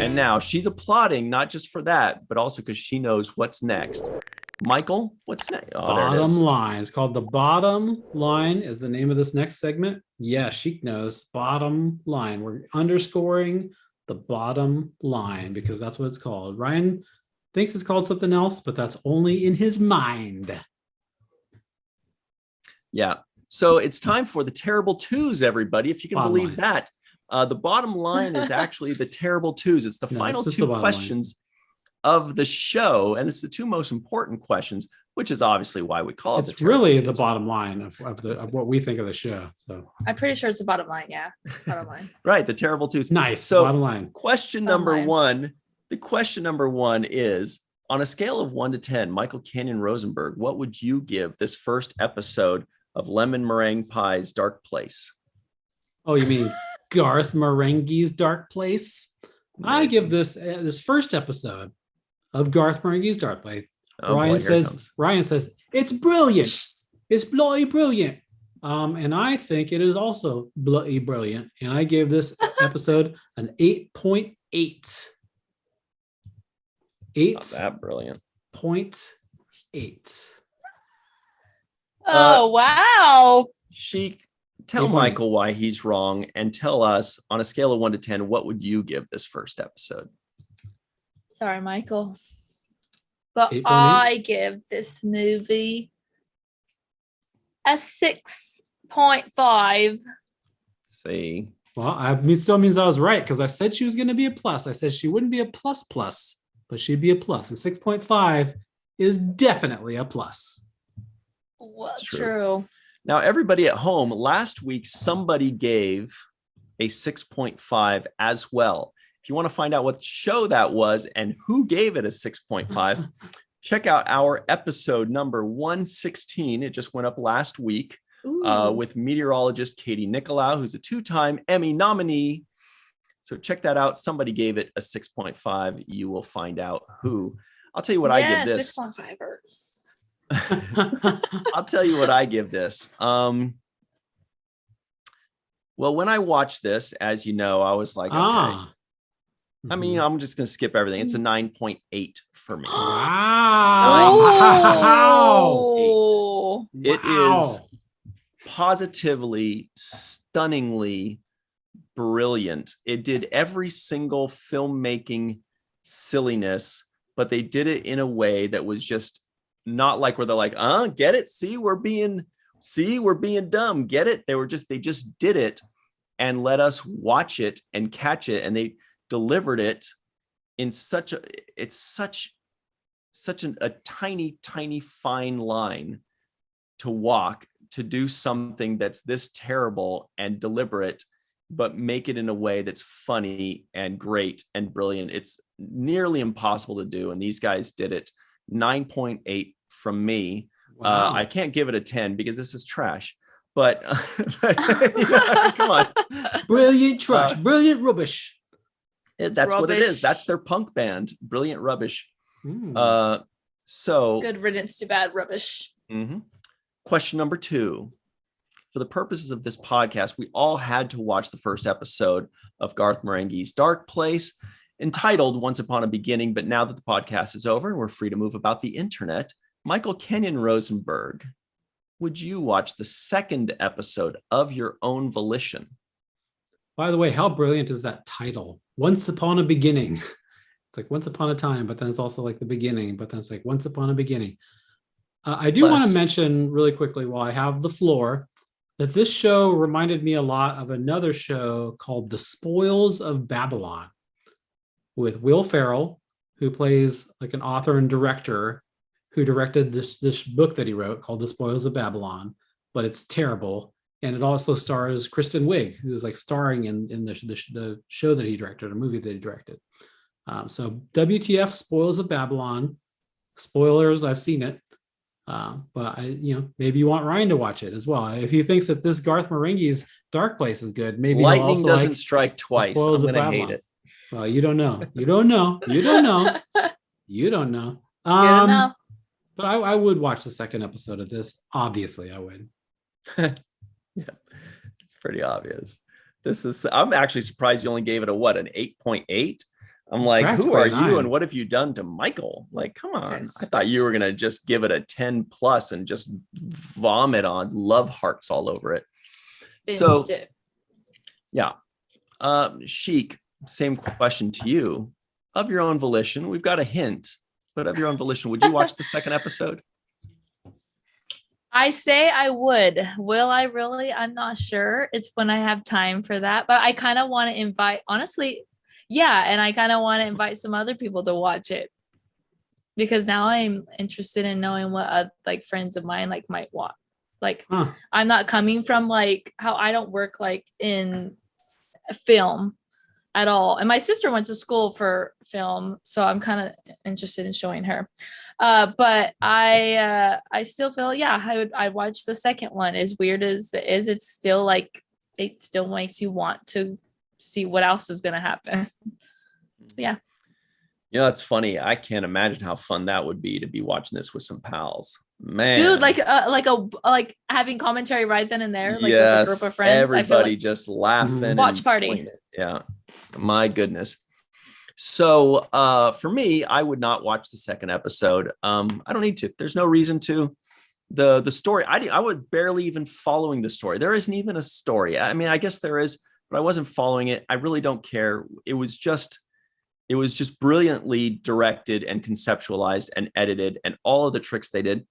And now she's applauding, not just for that, but also because she knows what's next. Michael, what's next? Oh, Bottom line. It's called The Bottom Line is the name of this next segment. Yeah, Sheik knows. Bottom line. We're underscoring the bottom line because that's what it's called. Ryan thinks it's called something else, but that's only in his mind. Yeah. So it's time for the terrible twos, everybody, if you can Bottom believe line. that. The bottom line is actually the terrible twos. It's the final it's two questions of the show. And this is the two most important questions, which is obviously why we call it it's really the bottom line of what we think of the show. So I'm pretty sure it's the bottom line. Yeah. Bottom line. Right. The terrible twos. Nice. So bottom line. Question number one. The question number one is, on a scale of 1 to 10, Michael Kenyon Rosenberg, what would you give this first episode of Lemon Meringue Pie's Darkplace? Oh, you mean Garth Marenghi's Darkplace? I give this first episode of Garth Marenghi's Darkplace. Ryan says it's brilliant. It's bloody brilliant. And I think it is also bloody brilliant. And I gave this episode an 8.8. 8. Not that brilliant. 0.8. Oh, wow. Sheik, tell Michael why he's wrong and tell us on a scale of 1 to 10, what would you give this first episode? Sorry, Michael. But 8.8? I give this movie a 6.5. See. Well, it still means I was right because I said she was going to be a plus. I said she wouldn't be a plus, but she'd be a plus. And 6.5 is definitely a plus. Well, true. Now, everybody at home, last week, somebody gave a 6.5 as well. If you want to find out what show that was and who gave it a 6.5, check out our episode number 116. It just went up last week with meteorologist Katie Nicolau, who's a 2-time Emmy nominee. So check that out. Somebody gave it a 6.5. You will find out who. I'll tell you what I give this. 6.5 hurts. I'll tell you what I give this. Well, when I watched this, as you know, I was like, okay. I mean, I'm just going to skip everything. It's a 9.8 for me. Wow. It is positively, stunningly brilliant. It did every single filmmaking silliness, but they did it in a way that was just not like where they're like, get it? See, we're being dumb. Get it? They just did it and let us watch it and catch it. And they delivered it in such a tiny, tiny, fine line to walk, to do something that's this terrible and deliberate, but make it in a way that's funny and great and brilliant. It's nearly impossible to do. And these guys did it. 9.8 from me. Wow. I can't give it a 10 because this is trash, but come on. Brilliant trash, brilliant rubbish. That's what it is. That's their punk band. Brilliant rubbish. So good riddance to bad rubbish. Mm-hmm. Question number 2. For the purposes of this podcast, we all had to watch the first episode of Garth Marenghi's Darkplace, entitled Once Upon a Beginning. But now that the podcast is over and we're free to move about the internet, Michael Kenyon Rosenberg, would you watch the second episode of your own volition? By the way, how brilliant is that title? Once Upon a Beginning. It's like Once Upon a Time, but then it's also like the beginning, but then it's like Once Upon a Beginning. I do want to mention really quickly while I have the floor that this show reminded me a lot of another show called The Spoils of Babylon with Will Ferrell, who plays like an author and director who directed this book that he wrote called The Spoils of Babylon, but it's terrible. And it also stars Kristen Wiig, who's like starring in the show that he directed, a movie that he directed. So WTF Spoils of Babylon. Spoilers, I've seen it. But maybe you want Ryan to watch it as well. If he thinks that this Garth Marenghi's Darkplace is good, maybe lightning doesn't strike twice. I'm going to hate it. Well, you don't know. But I would watch the second episode of this. Obviously, I would. Yeah, it's pretty obvious. I'm actually surprised you only gave it an 8.8. I'm like, who practically are a you 9. and what have you done to Michael? Like, come on. Okay, I thought you were switched. going to just give it a 10 plus and just vomit on love hearts all over it. So, Binged it. yeah. Sheik, same question to you. Of your own volition, we've got a hint, but of your own volition, would you watch the second episode? I say I would. Will I really? I'm not sure. It's when I have time for that. But I kind of want to invite, honestly, yeah. And I kind of want to invite some other people to watch it because now I'm interested in knowing what like friends of mine like might want. Like, I'm not coming from like how I don't work like in film at all. And my sister went to school for film, so I'm kind of interested in showing her. But I still feel, yeah, I'd watch the second one. As weird as it is, it's still like, it still makes you want to see what else is going to happen. So, yeah. You know, that's funny. I can't imagine how fun that would be to be watching this with some pals. Man. Dude, like having commentary right then and there, like yes, with a group of friends. Everybody I feel like just laughing. watch party. Yeah. My goodness. So for me, I would not watch the second episode. I don't need to. There's no reason to. The story, I was barely even following the story. There isn't even a story. I mean, I guess there is, but I wasn't following it. I really don't care. It was just brilliantly directed and conceptualized and edited, and all of the tricks they did.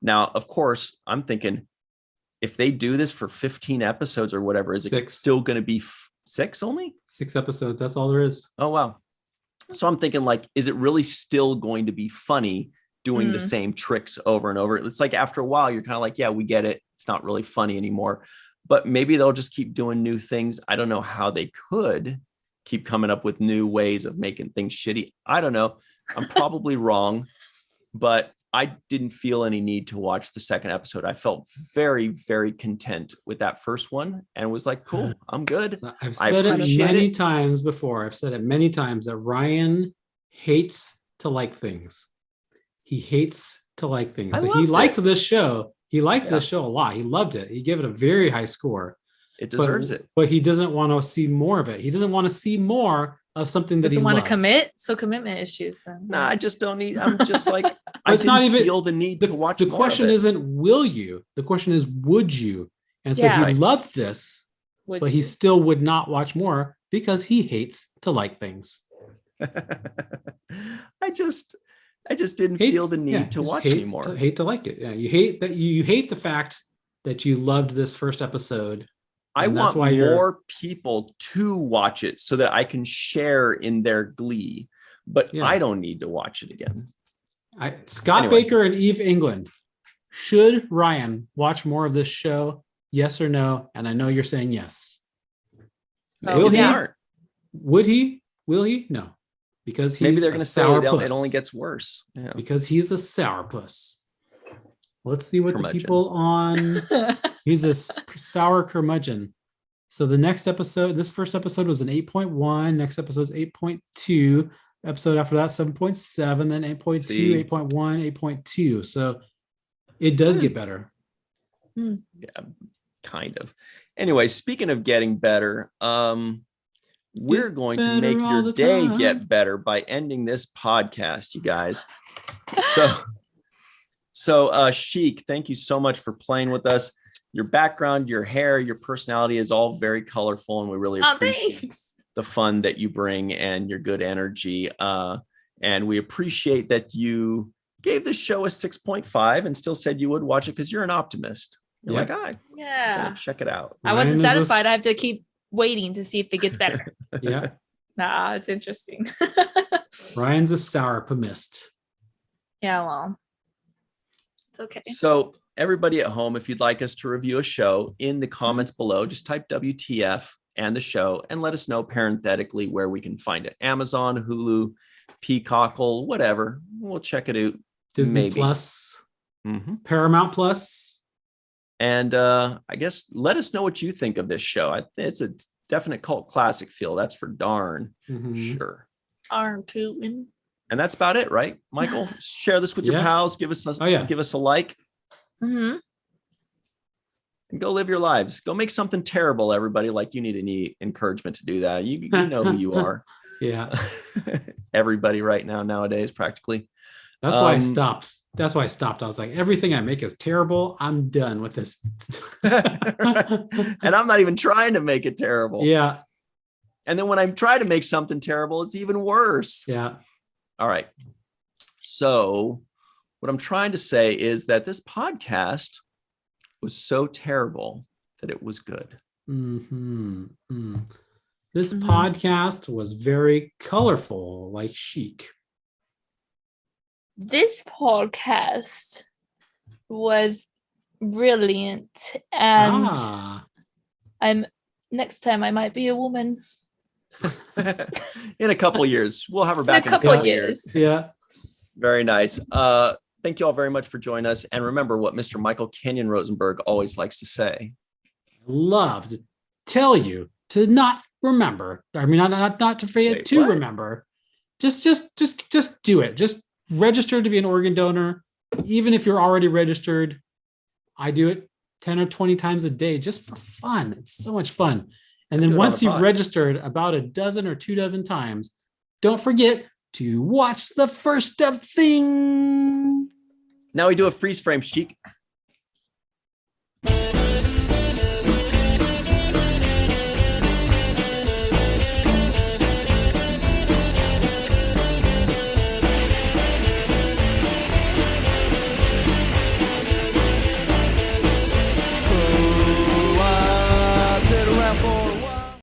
Now, of course, I'm thinking if they do this for 15 episodes or whatever, is it still going to be 6 only? 6 episodes. That's all there is. Oh, wow. So I'm thinking, like, is it really still going to be funny doing the same tricks over and over? It's like after a while, you're kind of like, yeah, we get it. It's not really funny anymore. But maybe they'll just keep doing new things. I don't know how they could keep coming up with new ways of making things shitty. I don't know. I'm probably wrong, but I didn't feel any need to watch the second episode. I felt very, very content with that first one and was like, cool, I'm good. I've said it many times before. I've said it many times that Ryan hates to like things. He hates to like things. So he liked this show. He liked this show a lot. He loved it. He gave it a very high score. It deserves it. But he doesn't want to see more of it. He doesn't want to see more of something that he doesn't want loves. to commit. So commitment issues then. No, I just don't need. I'm just like, I it's not even feel the need to watch. The question isn't will you? The question is would you? And so he loved this, but he still would not watch more because he hates to like things. I just didn't feel the need to watch anymore. Hate to like it. Yeah, you hate that. You hate the fact that you loved this first episode. I want more people to watch it so that I can share in their glee, but I don't need to watch it again. Scott Baker and Eve England. Should Ryan watch more of this show? Yes or no? And I know you're saying yes. Will he? Would he? Will he? No. Because he's maybe they're going to say it only gets worse. Yeah. Because he's a sourpuss. Let's see what the people on. He's a sour curmudgeon. So the next episode, this first episode was an 8.1. Next episode is 8.2. Episode after that, 7.7. Then 8.2, 8.1, 8.2. So it does get better. Yeah, kind of. Anyway, speaking of getting better, we're going to make your day get better by ending this podcast, you guys. So Sheik, thank you so much for playing with us. Your background, your hair, your personality is all very colorful, and we really appreciate the fun that you bring and your good energy. And we appreciate that you gave the show a 6.5 and still said you would watch it because you're an optimist. You're like, check it out. I wasn't satisfied. I have to keep waiting to see if it gets better. Yeah. Nah, it's interesting. Ryan's a sourpuss. Yeah, well, it's okay. So everybody at home, if you'd like us to review a show, in the comments below, just type WTF and the show and let us know parenthetically where we can find it. Amazon, Hulu, Peacockle, whatever. We'll check it out. Disney Plus, Paramount Plus. And I guess let us know what you think of this show. It's a definite cult classic feel. That's for darn sure. Arm tootin'. And that's about it, right, Michael? Share this with your pals. Give us a like. And go live your lives. Go make something terrible, everybody. Like, you need any encouragement to do that. You know who you are. Yeah. Everybody right now nowadays, practically. That's why I stopped. That's why I stopped. I was like, everything I make is terrible. I'm done with this. And I'm not even trying to make it terrible. Yeah. And then when I try to make something terrible, it's even worse. Yeah. All right. So what I'm trying to say is that this podcast was so terrible that it was good. Mm-hmm. This podcast was very colorful, like Sheik. This podcast was brilliant, and next time I might be a woman. In a couple years, we'll have her back in a couple years. Yeah. Very nice. Thank you all very much for joining us. And remember what Mr. Michael Kenyon Rosenberg always likes to say. I love to tell you to not remember. I mean, not to forget. Wait, to what? remember. Just do it. Just register to be an organ donor. Even if you're already registered, I do it 10 or 20 times a day just for fun. It's so much fun. And then once you've registered about a dozen or 24 times, don't forget to watch the first of things. Now we do a freeze frame, Sheik.